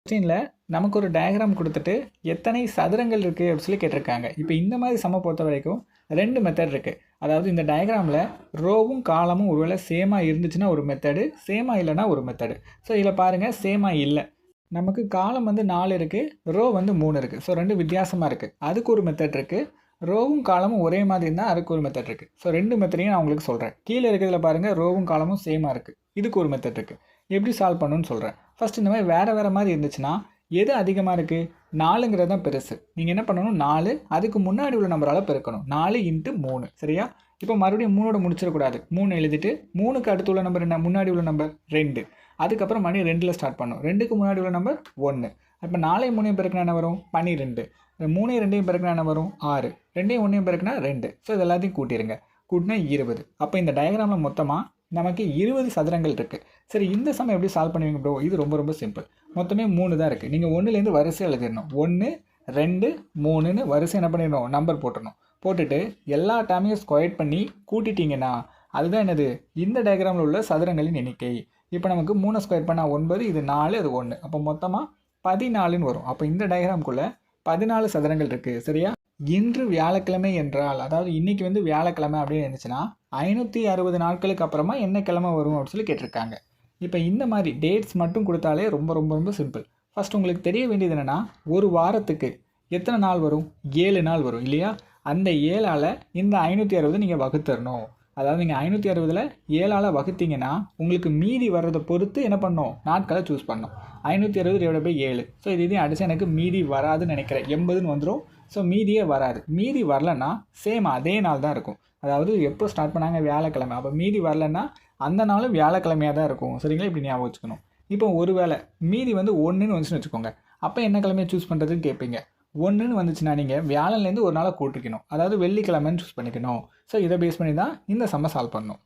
கொஸ்டினில் நமக்கு ஒரு டயக்ராம் கொடுத்துட்டு எத்தனை சதுரங்கள் இருக்குது அப்படின்னு சொல்லி கேட்டிருக்காங்க. இப்போ இந்த மாதிரி சம பொறுத்த வரைக்கும் 2 மெத்தட் இருக்குது. அதாவது இந்த டயக்ராமில் ரோவும் காலமும் ஒருவேளை சேமாக இருந்துச்சுன்னா ஒரு மெத்தடு, சேமாக இல்லைன்னா ஒரு மெத்தடு. ஸோ இதில் பாருங்கள், சேமாக இல்லை. நமக்கு காலம் வந்து 4 இருக்குது, ரோ வந்து 3 இருக்குது. ஸோ 2 வித்தியாசமாக இருக்குது. அதுக்கு ஒரு மெத்தட் இருக்குது. ரோவும் காலமும் ஒரே மாதிரி இருந்தால் அதுக்கு ஒரு மெத்தட் இருக்குது. ஸோ 2 மெத்தடையும் நான் உங்களுக்கு சொல்கிறேன். கீழே இருக்கிறதுல பாருங்கள், ரோவும் காலமும் சேமாக இருக்குது. இதுக்கு ஒரு மெத்தட் இருக்குது. எப்படி சால்வ் பண்ணணும்னு சொல்கிறேன். ஃபஸ்ட் இந்த மாதிரி வேறு மாதிரி இருந்துச்சுன்னா எது அதிகமாக இருக்குது? 4ங்கிறது தான் பெருசு. நீங்கள் என்ன பண்ணணும், 4 அதுக்கு முன்னாடி உள்ள நம்பரால் பெருக்கணும். 4 × 3 சரியா? இப்போ மறுபடியும் 3ஓட முடிச்சிடக்கூடாது. 3 எழுதிட்டு 3க்கு அடுத்து உள்ள நம்பர் என்ன? முன்னாடி உள்ள நம்பர் 2. அதுக்கப்புறம் மணி 2ல் ஸ்டார்ட் பண்ணும். 2க்கு முன்னாடி உள்ள நம்பர் 1. இப்போ 4 3 பெருக்கினா என்ன வரும்? 12. 3 2 பெருக்கினா என்ன வரும்? 6. 2 1 பெருக்கினா 2. ஸோ இது எல்லாத்தையும் கூட்டிடுங்க. கூட்டினா 20. அப்போ இந்த டயக்ராமில் மொத்தமாக நமக்கு 20 சதுரங்கள் இருக்குது. சரி, இந்த சமம் எப்படி சால்வ் பண்ணுவீங்க ப்ரோ? இது ரொம்ப சிம்பிள். மொத்தமே 3 தான் இருக்குது. நீங்கள் 1லேருந்து வரிசை எழுதிடணும். 1 2 3ன்னு வரிசை என்ன பண்ணிடணும்? நம்பர் போட்டுடணும். போட்டுட்டு எல்லா டேமையும் ஸ்கொயர் பண்ணி கூட்டிட்டிங்கன்னா அதுதான் என்னது? இந்த டயக்ராமில் உள்ள சதுரங்களின் எண்ணிக்கை. இப்போ நமக்கு 3 ஸ்கொயர் பண்ணால் 9, இது 4, அது 1. அப்போ மொத்தமாக 14ன்னு வரும். அப்போ இந்த டயக்ராமுக்குள்ளே 14 சதுரங்கள் இருக்குது சரியா? இன்று வியாழக்கிழமை என்றால், அதாவது இன்றைக்கி வந்து வியாழக்கிழமை அப்படின்னு இருந்துச்சுன்னா 560 நாட்களுக்கு அப்புறமா என்ன கிழமை வரும் அப்படின்னு சொல்லி கேட்டிருக்காங்க. இப்போ இந்த மாதிரி டேட்ஸ் மட்டும் கொடுத்தாலே ரொம்ப சிம்பிள். ஃபஸ்ட் உங்களுக்கு தெரிய வேண்டியது என்னென்னா, ஒரு வாரத்துக்கு எத்தனை நாள் வரும்? 7 நாள் வரும் இல்லையா? அந்த 7ஆல் இந்த 560 நீங்கள் வகுத்தரணும். அதாவது நீங்கள் 560ல் 7ஆல் வகுத்தீங்கன்னா உங்களுக்கு மீதி வர்றதை பொறுத்து என்ன பண்ணணும்? நாட்களை சூஸ் பண்ணணும். 560/7. ஸோ இதையும் அடிச்சு எனக்கு மீதி வராதுன்னு நினைக்கிறேன். 80ன்னு வந்துடும். ஸோ மீதியே வராது. மீதி வரலன்னா சேம் அதே நாள் தான் இருக்கும். அதாவது எப்போ ஸ்டார்ட் பண்ணாங்க? வியாழக்கிழமை. அப்போ மீதி வரலன்னா அந்த நாளும் வியாழக்கிழமையாக தான் இருக்கும் சரிங்களா? இப்படி ஞாபகம் வச்சுக்கணும். இப்போ ஒரு வேளை மீதி வந்து 1ன்னு வந்துச்சுன்னு வச்சுக்கோங்க. அப்போ என்ன கிழமையை சூஸ் பண்ணுறதுன்னு கேட்பீங்க. 1ன்னு வந்துச்சுன்னா நீங்கள் வியாழன்லேருந்து ஒரு நாளை கூட்டிக்கணும். அதாவது வெள்ளிக்கிழமைன்னு சூஸ் பண்ணிக்கணும். ஸோ இதை பேஸ் பண்ணி தான் இந்த சம்மை சால்வ் பண்ணணும்.